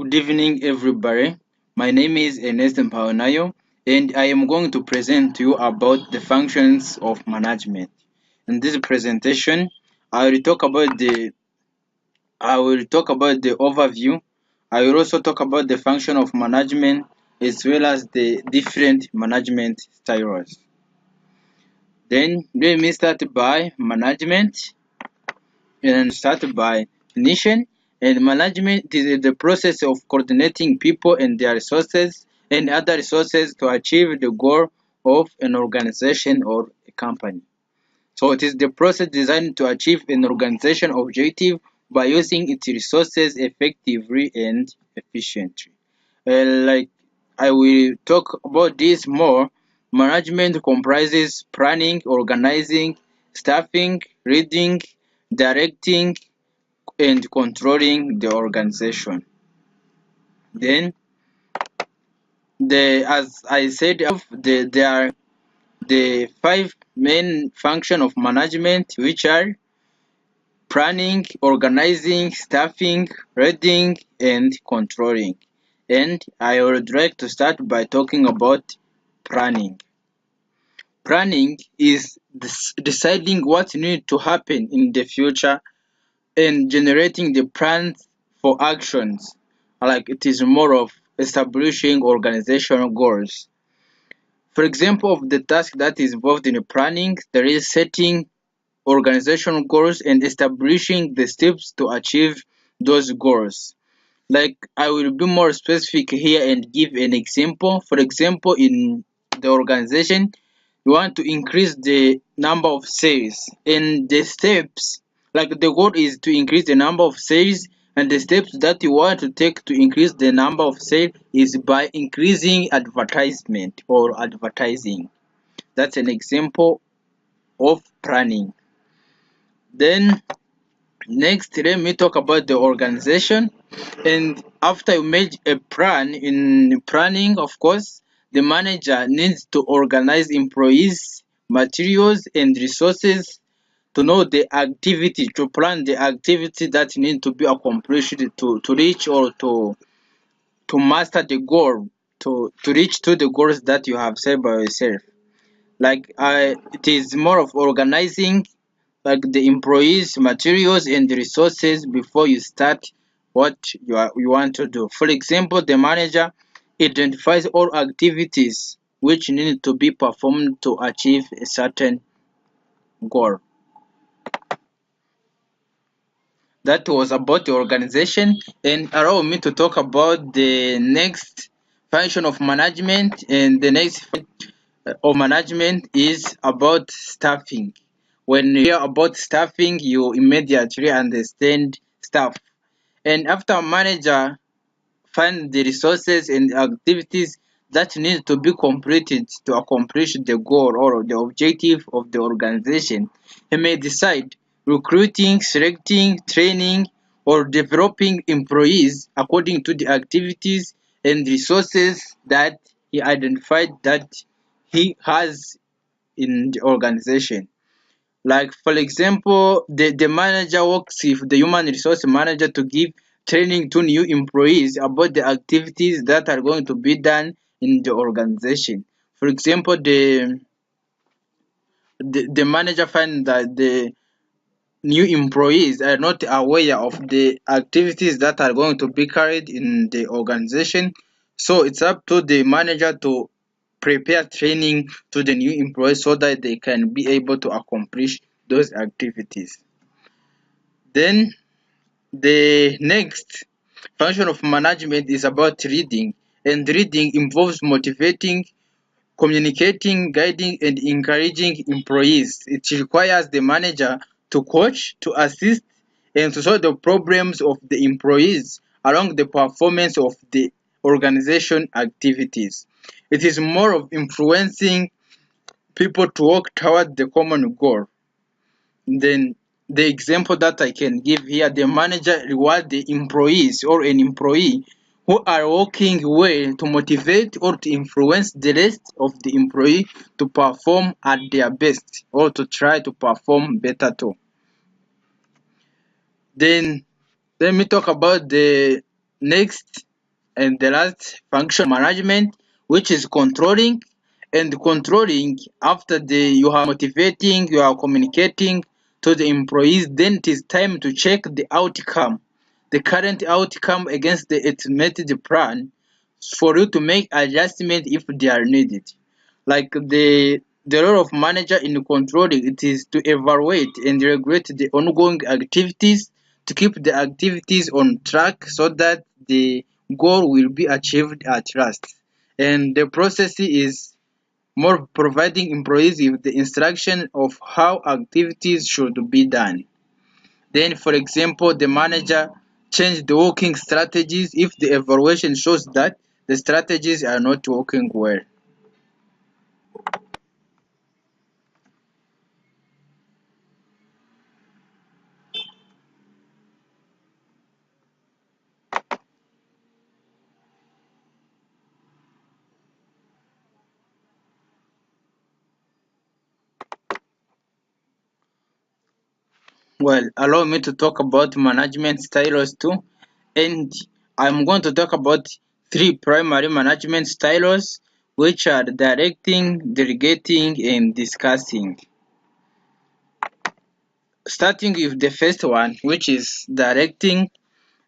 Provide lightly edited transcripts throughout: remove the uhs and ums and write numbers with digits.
Good evening, everybody. My name is Ernest Mpaunayo, and I am going to present to you about the functions of management. In this presentation, I will talk about the I will talk about the overview. I will also talk about the function of management as well as the different management styles. Then let me start by management and start by definition. And management is the process of coordinating people and their resources and other resources to achieve the goal of an organization or a company. So it is the process designed to achieve an organization objective by using its resources effectively and efficiently. Like I will talk about this more. Management comprises planning, organizing, staffing, leading, directing, and controlling the organization. Then, as I said, there are the five main functions of management, which are planning, organizing, staffing, leading, and controlling. And I would like to start by talking about planning. Planning is deciding what needs to happen in the future and generating the plans for actions. Like it is more of establishing organizational goals. For example, of the task that is involved in the planning, there is setting organizational goals and establishing the steps to achieve those goals. Like I will be more specific here and give an example. For example, in the organization, you want to increase the number of sales and the steps, like the goal is to increase the number of sales, and the steps that you want to take to increase the number of sales is by increasing advertisement or advertising. That's an example of planning. Then next, let me talk about the organization. And after you make a plan, in planning, of course, the manager needs to organize employees, materials, and resources to know the activity, to plan the activity that need to be accomplished to reach or to master the goal, to reach to the goals that you have set by yourself. Like it is more of organizing like the employees, materials, and the resources before you start what you want to do. For example, the manager identifies all activities which need to be performed to achieve a certain goal. That was about the organization, and allow me to talk about the next function of management. And the next of management is about staffing. When you hear about staffing, you immediately understand staff. And after a manager find the resources and activities that need to be completed to accomplish the goal or the objective of the organization, he may decide recruiting, selecting, training, or developing employees according to the activities and resources that he identified that he has in the organization. Like for example, the manager works with the human resource manager to give training to new employees about the activities that are going to be done in the organization. For example, the manager finds that the new employees are not aware of the activities that are going to be carried in the organization. So it's up to the manager to prepare training to the new employees so that they can be able to accomplish those activities. Then the next function of management is about reading, and reading involves motivating, communicating, guiding, and encouraging employees. It requires the manager to coach, to assist, and to solve the problems of the employees along the performance of the organization activities. It is more of influencing people to work toward the common goal. Then the example that I can give here, the manager reward the employees or an employee who are working well to motivate or to influence the rest of the employee to perform at their best or to try to perform better too. Then let me talk about the next And the last function management, which is controlling. And controlling, after you are motivating, you are communicating to the employees, then it is time to check the outcome, the current outcome against the estimated plan, for you to make adjustment if they are needed. Like the role of manager in controlling, it is to evaluate and regulate the ongoing activities, to keep the activities on track so that the goal will be achieved at last. And the process is more providing employees with the instruction of how activities should be done. Then, for example, the manager change the working strategies if the evaluation shows that the strategies are not working well. Well, allow me to talk about management styles too. And I'm going to talk about three primary management styles, which are directing, delegating, and discussing. Starting with the first one, which is directing.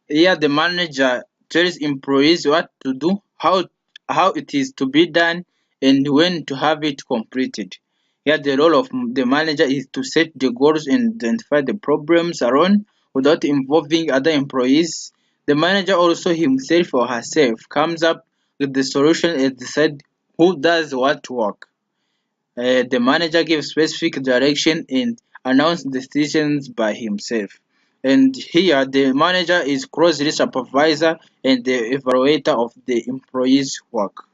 Here the manager tells employees what to do, how it is to be done, and when to have it completed. Here the role of the manager is to set the goals and identify the problems around without involving other employees. The manager also himself or herself comes up with the solution and decide who does what work. The manager gives specific direction and announces decisions by himself. And here, the manager is closely supervisor and the evaluator of the employee's work.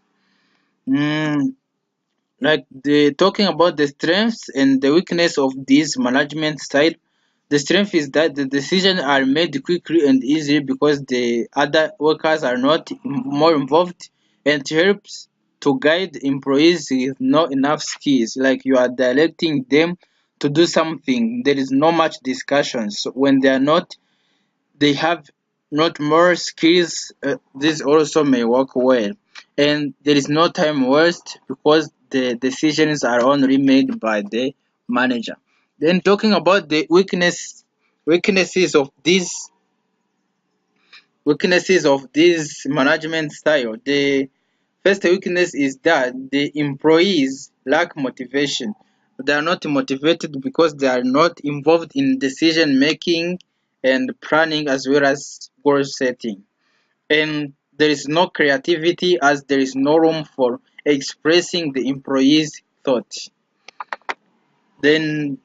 Mm, like talking about the strengths and the weakness of this management style, the strength is that the decisions are made quickly and easily because the other workers are not more involved, and it helps to guide employees with not enough skills. Like you are directing them to do something, there is no much discussion. So when they have not more skills, this also may work well. And there is no time waste because the decisions are only made by the manager. Then talking about the weaknesses of this management style. The first weakness is that the employees lack motivation. They are not motivated because they are not involved in decision making and planning as well as goal setting. And there is no creativity as there is no room for expressing the employees' thoughts. Then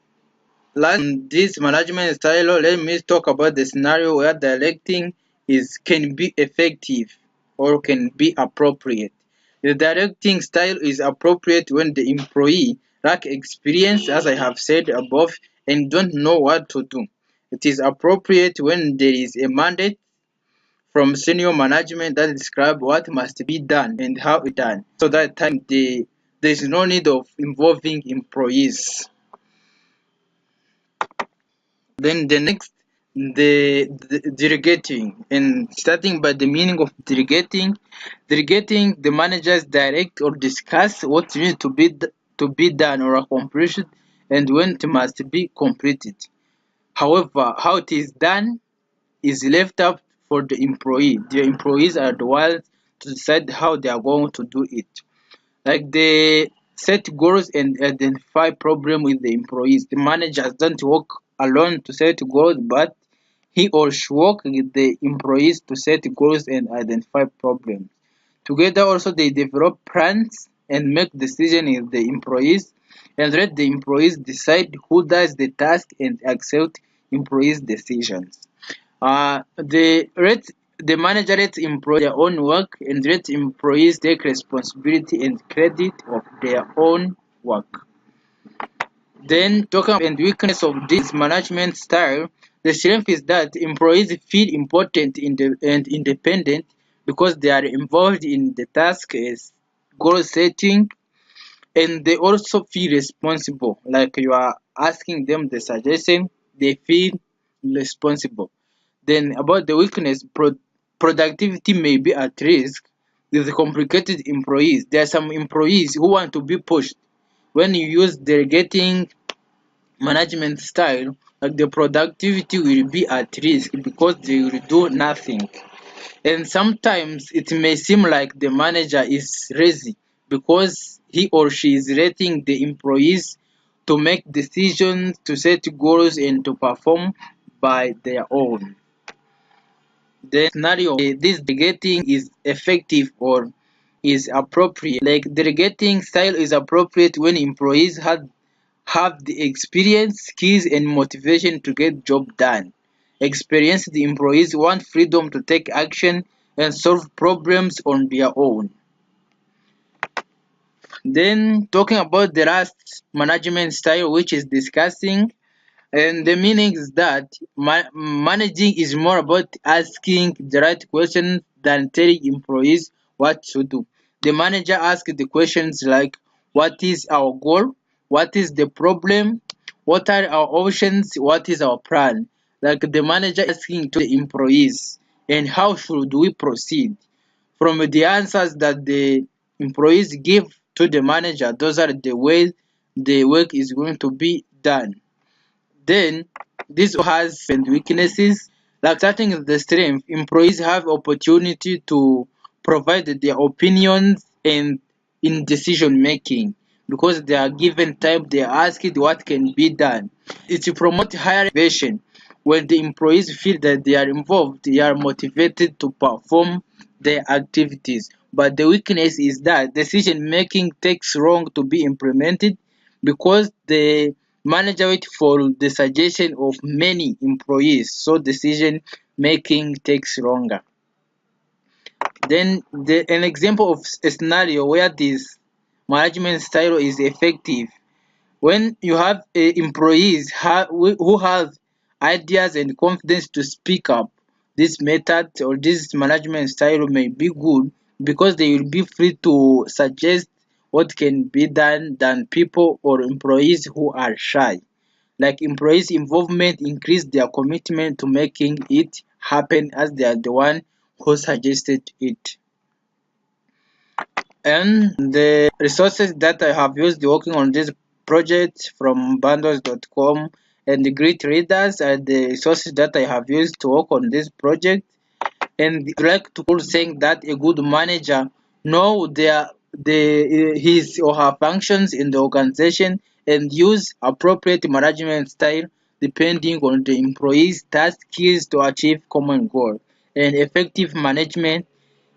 last this management style, let me talk about the scenario where directing is can be effective or can be appropriate. The directing style is appropriate when the employee lack experience, as I have said above, and don't know what to do. It is appropriate when there is a mandate from senior management that describe what must be done and how it done. So that time there is no need of involving employees. Then the next, the delegating, and starting by the meaning of delegating, the managers direct or discuss what needs to be done or accomplished and when it must be completed. However, how it is done is left up for the employee. The employees are the ones to decide how they are going to do it. Like they set goals and identify problem with the employees. The managers don't work alone to set goals, but he or she work with the employees to set goals and identify problems. Together also they develop plans and make decisions with the employees and let the employees decide who does the task and accept employees' decisions. The manager lets employees their own work and let employees take responsibility and credit of their own work. Then talking about the weakness of this management style, the strength is that employees feel important and independent because they are involved in the task as goal setting, and they also feel responsible. Like you are asking them the suggestion, they feel responsible. Then about the weakness, productivity may be at risk with complicated employees. There are some employees who want to be pushed. When you use delegating management style, like the productivity will be at risk because they will do nothing. And sometimes it may seem like the manager is lazy because he or she is letting the employees to make decisions, to set goals, and to perform by their own. The scenario this delegating is effective or is appropriate. Like delegating style is appropriate when employees have the experience, skills, and motivation to get job done. Experienced employees want freedom to take action and solve problems on their own. Then talking about the last management style, which is discussing, and the meaning is that managing is more about asking the right questions than telling employees what to do. The manager asks the questions like, what is our goal? What is the problem? What are our options? What is our plan? Like the manager asking to the employees, and how should we proceed? From the answers that the employees give to the manager, those are the ways the work is going to be done. Then this has and weaknesses. Like starting with the strength, employees have opportunity to provide their opinions and in decision making because they are given time, they are asked what can be done. It will promote higher innovation. When the employees feel that they are involved, they are motivated to perform their activities. But the weakness is that decision making takes long to be implemented because the manager wait for the suggestion of many employees, so decision making takes longer. Then an example of a scenario where this management style is effective when you have employees who have ideas and confidence to speak up. This method or this management style may be good because they will be free to suggest what can be done than people or employees who are shy. Like employees' involvement increase their commitment to making it happen as they are the one who suggested it. And the resources that I have used working on this project from bundles.com and the great readers are the resources that I have used to work on this project. And I'd like to close saying that a good manager know his or her functions in the organization and use appropriate management style depending on the employee's task skills to achieve common goal. And effective management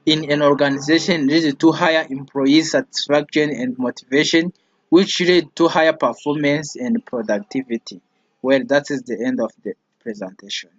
in an organization leads to higher employee satisfaction and motivation, which lead to higher performance and productivity. Well, that is the end of the presentation.